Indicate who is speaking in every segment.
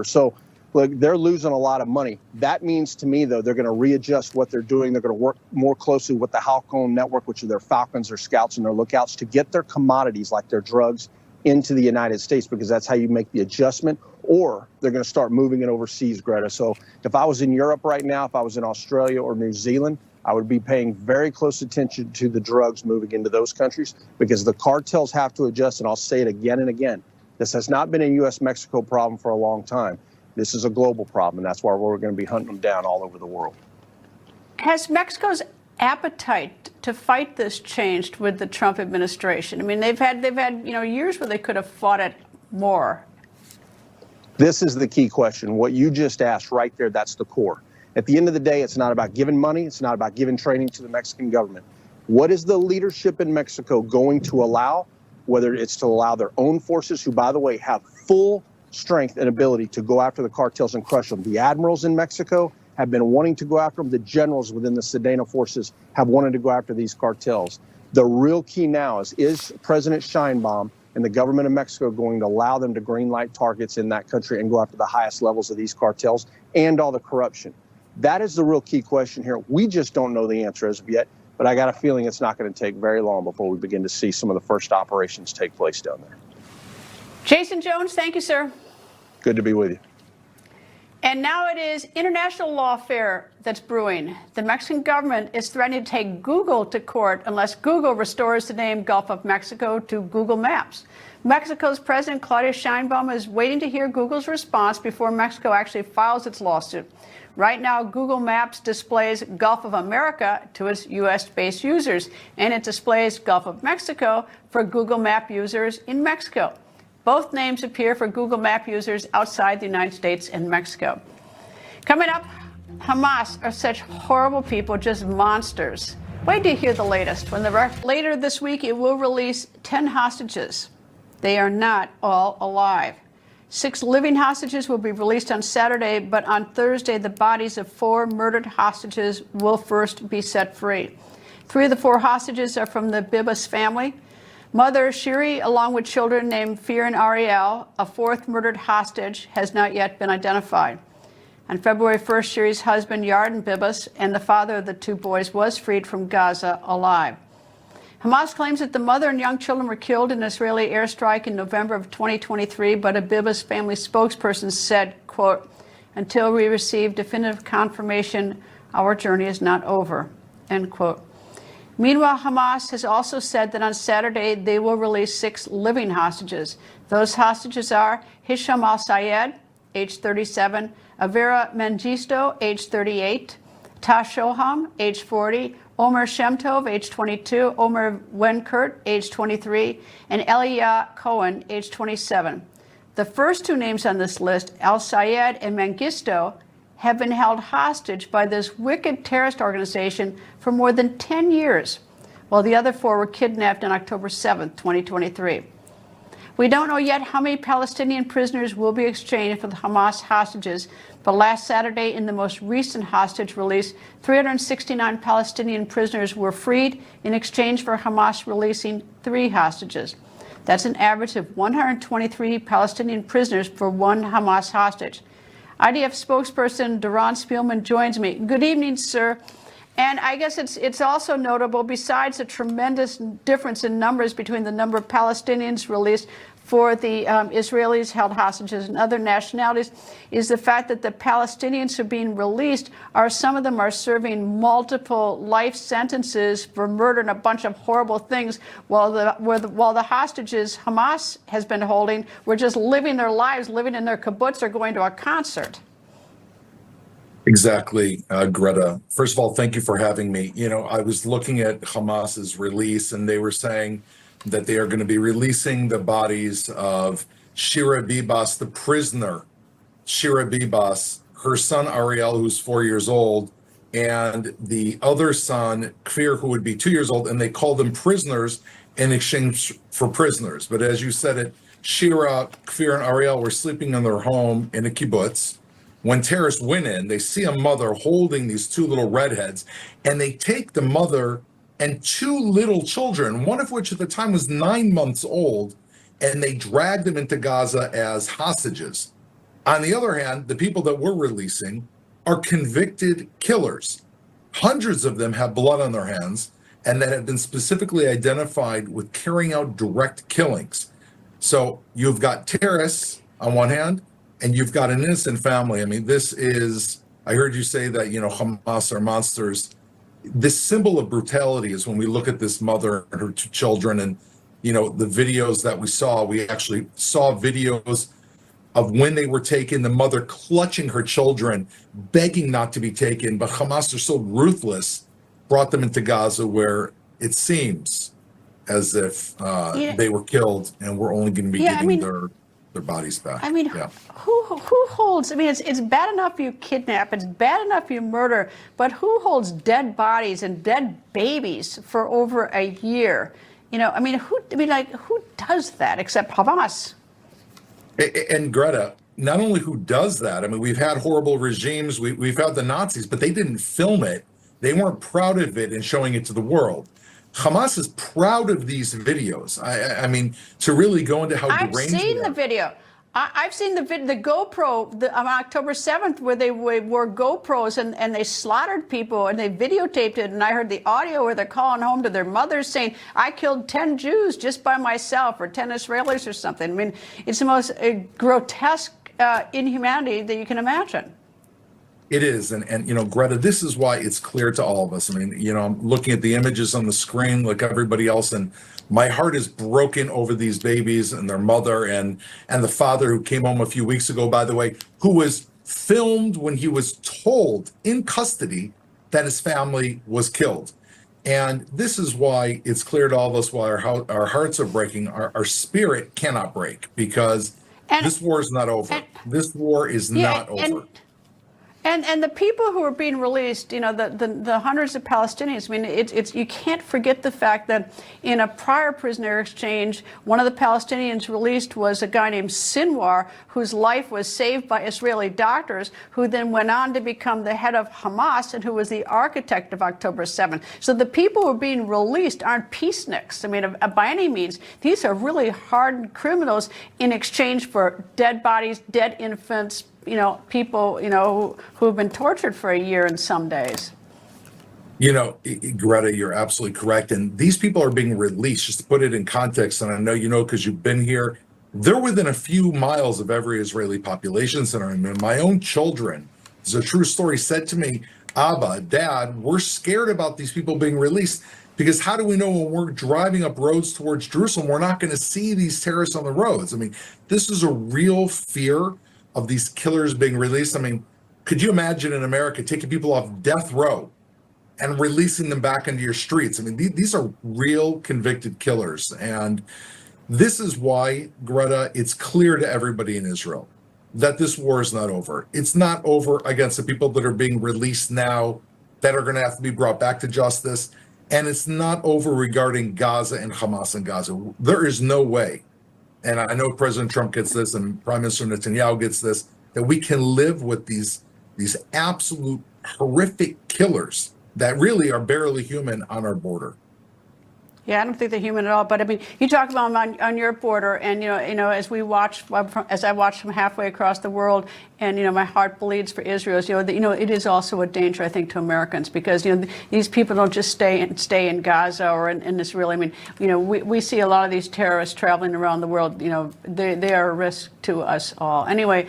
Speaker 1: So, look, they're losing a lot of money. That means to me, though, they're going to readjust what they're doing. They're going to work more closely with the Halcon network, which are their Falcons, their Scouts, and their Lookouts, to get their commodities like their drugs into the United States, because that's how you make the adjustment. Or they're going to start moving it overseas, Greta. So if I was in Europe right now, if I was in Australia or New Zealand, I would be paying very close attention to the drugs moving into those countries, because the cartels have to adjust. And I'll say it again and again. This has not been a U.S.-Mexico problem for a long time. This is a global problem, and that's why we're going to be hunting them down all over the world.
Speaker 2: Has Mexico's appetite to fight this changed with the Trump administration? I mean, they've had years where they could have fought it more.
Speaker 1: This is the key question. What you just asked right there, that's the core. At the end of the day, it's not about giving money. It's not about giving training to the Mexican government. What is the leadership in Mexico going to allow? Whether it's to allow their own forces, who, by the way, have full strength and ability to go after the cartels and crush them. The admirals in Mexico have been wanting to go after them. The generals within the Sedena forces have wanted to go after these cartels. The real key now is President Sheinbaum and the government of Mexico going to allow them to greenlight targets in that country and go after the highest levels of these cartels and all the corruption? That is the real key question here. We just don't know the answer as of yet, but I got a feeling it's not going to take very long before we begin to see some of the first operations take place down there.
Speaker 2: Jason Jones, thank you, sir.
Speaker 1: Good to be with you.
Speaker 2: And now it is international lawfare that's brewing. The Mexican government is threatening to take Google to court unless Google restores the name Gulf of Mexico to Google Maps. Mexico's President Claudia Sheinbaum is waiting to hear Google's response before Mexico actually files its lawsuit. Right now, Google Maps displays Gulf of America to its U.S.-based users, and it displays Gulf of Mexico for Google Map users in Mexico. Both names appear for Google Map users outside the United States and Mexico. Coming up, Hamas are such horrible people, just monsters. Wait till you hear the latest. Later this week, it will release 10 hostages. They are not all alive. 6 living hostages will be released on Saturday, but on Thursday, the bodies of 4 murdered hostages will first be set free. 3 of the 4 hostages are from the Bibas family. Mother Shiri, along with children named Fear and Ariel, a 4th murdered hostage, has not yet been identified. On February 1st, Shiri's husband, Yarden Bibas, and the father of the 2 boys was freed from Gaza alive. Hamas claims that the mother and young children were killed in an Israeli airstrike in November of 2023, but a Bibas family spokesperson said, quote, "Until we receive definitive confirmation, our journey is not over," end quote. Meanwhile, Hamas has also said that on Saturday they will release 6 living hostages. Those hostages are Hisham al-Sayed, age 37, Avera Mengistu, age 38, Tash Shoham, age 40, Omer Shemtov, age 22, Omer Wenkert, age 23, and Elia Cohen, age 27. The first 2 names on this list, al-Sayed and Mengistu, have been held hostage by this wicked terrorist organization for more than 10 years, while the other 4 were kidnapped on October 7, 2023. We don't know yet how many Palestinian prisoners will be exchanged for the Hamas hostages, but last Saturday, in the most recent hostage release, 369 Palestinian prisoners were freed in exchange for Hamas releasing 3 hostages. That's an average of 123 Palestinian prisoners for 1 Hamas hostage. IDF spokesperson Doron Spielman joins me. Good evening, sir. And I guess it's also notable, besides the tremendous difference in numbers between the number of Palestinians released for the Israelis held hostages and other nationalities, is the fact that the Palestinians who are being released some of them are serving multiple life sentences for murder and a bunch of horrible things, while the hostages Hamas has been holding were just living their lives, living in their kibbutz or going to a concert.
Speaker 3: Exactly, Greta. First of all, thank you for having me. You know, I was looking at Hamas's release, and they were saying that they are going to be releasing the bodies of Shira Bibas, the prisoner, Shira Bibas, her son Ariel, who's 4 years old, and the other son, Kfir, who would be 2 years old, and they call them prisoners in exchange for prisoners. But as you said it, Shira, Kfir, and Ariel were sleeping in their home in a kibbutz. When terrorists went in, they see a mother holding these 2 little redheads, and they take the mother and 2 little children, one of which at the time was 9 months old, and they drag them into Gaza as hostages. On the other hand, the people that we're releasing are convicted killers. Hundreds of them have blood on their hands and that have been specifically identified with carrying out direct killings. So you've got terrorists on one hand, and you've got an innocent family. I mean, this is, I heard you say that, Hamas are monsters. This symbol of brutality is when we look at this mother and her 2 children and, the videos that we actually saw videos of when they were taken, the mother clutching her children, begging not to be taken, but Hamas are so ruthless, brought them into Gaza where it seems as if they were killed and we're only going to be getting their bodies back.
Speaker 2: I mean, who holds, it's bad enough you kidnap, it's bad enough you murder, but who holds dead bodies and dead babies for over a year? Who does that except Hamas?
Speaker 3: And Greta, not only who does that, we've had horrible regimes, we've had the Nazis, but they didn't film it. They weren't proud of it and showing it to the world. Hamas is proud of these videos. I mean, to really go into how deranged
Speaker 2: I've seen the video. I've seen the GoPro on October 7th where they wore GoPros and they slaughtered people and they videotaped it. And I heard the audio where they're calling home to their mothers saying, I killed 10 Jews just by myself or 10 Israelis or something. I mean, it's the most grotesque inhumanity that you can imagine.
Speaker 3: It is. And Greta, this is why it's clear to all of us. I'm looking at the images on the screen like everybody else, and my heart is broken over these babies and their mother and the father who came home a few weeks ago, by the way, who was filmed when he was told in custody that his family was killed. And this is why it's clear to all of us why our hearts are breaking. Our spirit cannot break because this war is not over. This war is not over.
Speaker 2: And the people who are being released, the hundreds of Palestinians, it's you can't forget the fact that in a prior prisoner exchange, one of the Palestinians released was a guy named Sinwar, whose life was saved by Israeli doctors, who then went on to become the head of Hamas and who was the architect of October 7th. So the people who are being released aren't peaceniks. By any means, these are really hardened criminals in exchange for dead bodies, dead infants, people, who have been tortured for a year in some days.
Speaker 3: Greta, you're absolutely correct. And these people are being released, just to put it in context. And I know, because you've been here, they're within a few miles of every Israeli population center. My own children, it's a true story, said to me, Abba, Dad, we're scared about these people being released because how do we know when we're driving up roads towards Jerusalem, we're not going to see these terrorists on the roads? This is a real fear of these killers being released. Could you imagine in America taking people off death row and releasing them back into your streets? These are real convicted killers. And this is why, Greta, it's clear to everybody in Israel that this war is not over. It's not over against the people that are being released now that are going to have to be brought back to justice. And it's not over regarding Gaza and Hamas and Gaza. There is no way, and I know President Trump gets this and Prime Minister Netanyahu gets this, that we can live with these absolute horrific killers that really are barely human on our border.
Speaker 2: Yeah, I don't think they're human at all. But you talk about them on your border, and as I watch from halfway across the world, and my heart bleeds for Israel. It is also a danger, I think, to Americans because these people don't just stay in Gaza or in Israel. We see a lot of these terrorists traveling around the world. They are a risk to us all. Anyway,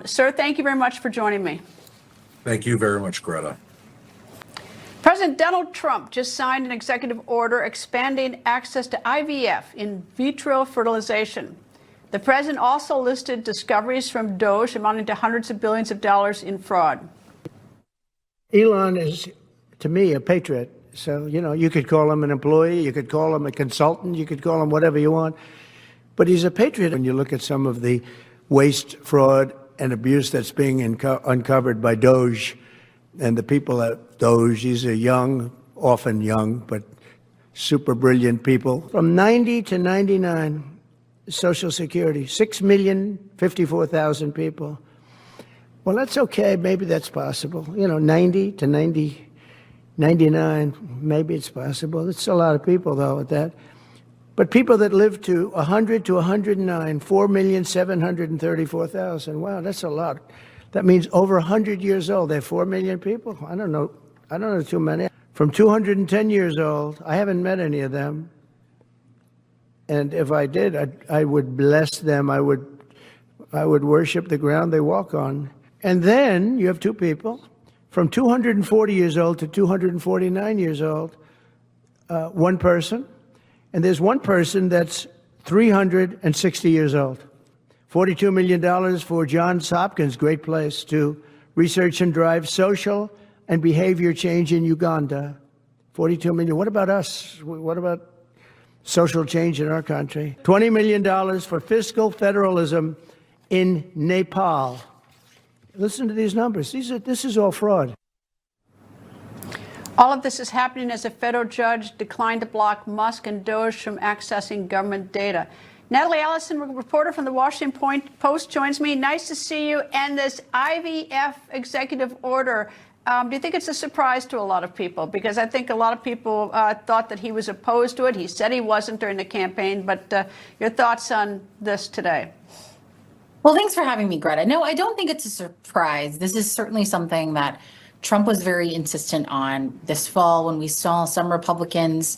Speaker 2: sir, thank you very much for joining me.
Speaker 3: Thank you very much, Greta.
Speaker 2: President Donald Trump just signed an executive order expanding access to IVF, in vitro fertilization. The president also listed discoveries from Doge amounting to hundreds of billions of dollars in fraud.
Speaker 4: Elon is, to me, a patriot. So, you could call him an employee, you could call him a consultant, you could call him whatever you want. But he's a patriot. When you look at some of the waste, fraud, and abuse that's being uncovered by Doge, and the people at Doge, these are young, often young, but super brilliant people. From 90 to 99, Social Security, 6,054,000 people. Well, that's okay. Maybe that's possible. 90 to 99, maybe it's possible. It's a lot of people, though, at that. But people that live to 100 to 109, 4,734,000. Wow, that's a lot. That means over 100 years old. They're 4 million people. I don't know too many. From 210 years old, I haven't met any of them. And if I did, I would bless them. I would worship the ground they walk on. And then you have two people from 240 years old to 249 years old, one person. And there's one person that's 360 years old. $42 million for Johns Hopkins, great place to research and drive social and behavior change in Uganda. 42 million. What about us? What about social change in our country? $20 million for fiscal federalism in Nepal. Listen to these numbers. This is all fraud.
Speaker 2: All of this is happening as a federal judge declined to block Musk and Doge from accessing government data. Natalie Allison, reporter from the Washington Post, joins me. Nice to see you. And this IVF executive order, do you think it's a surprise to a lot of people? Because I think a lot of people thought that he was opposed to it. He said he wasn't during the campaign. But your thoughts on this today?
Speaker 5: Well, thanks for having me, Greta. No, I don't think it's a surprise. This is certainly something that Trump was very insistent on this fall when we saw some Republicans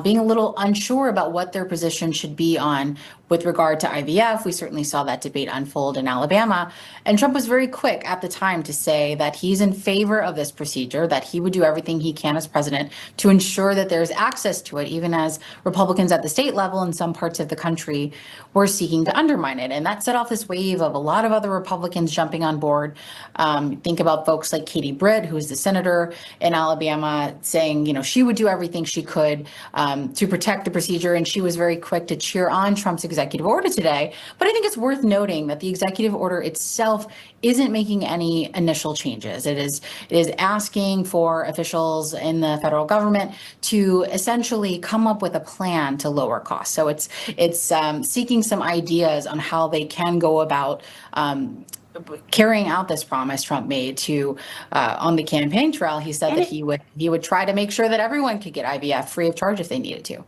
Speaker 5: being a little unsure about what their position should be on with regard to IVF. We certainly saw that debate unfold in Alabama. And Trump was very quick at the time to say that he's in favor of this procedure, that he would do everything he can as president to ensure that there's access to it, even as Republicans at the state level in some parts of the country were seeking to undermine it. And that set off this wave of a lot of other Republicans jumping on board. Think about folks like Katie Britt, who is the senator in Alabama, saying, you know, she would do everything she could to protect the procedure. And she was very quick to cheer on Trump's executive order today. But I think it's worth noting that the executive order itself isn't making any initial changes. It is asking for officials in the federal government to essentially come up with a plan to lower costs. So it's seeking some ideas on how they can go about carrying out this promise Trump made to on the campaign trail. He said that he would try to make sure that everyone could get IVF free of charge if they needed to.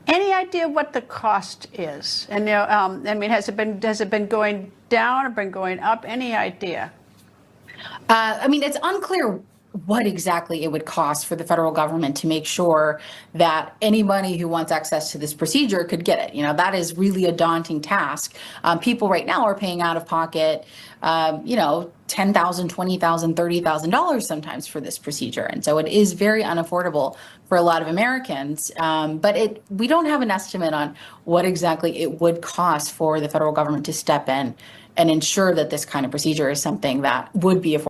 Speaker 2: Any idea what the cost is? And you know, I mean, has it been going down or been going up? Any idea?
Speaker 5: I mean, it's unclear what exactly it would cost for the federal government to make sure that anybody who wants access to this procedure could get it. You know, that is really a daunting task. People right now are paying out of pocket, you know, $10,000, $20,000, $30,000 sometimes for this procedure. And so it is very unaffordable for a lot of Americans. But we don't have an estimate on what exactly it would cost for the federal government to step in and ensure that this kind of procedure is something that would be affordable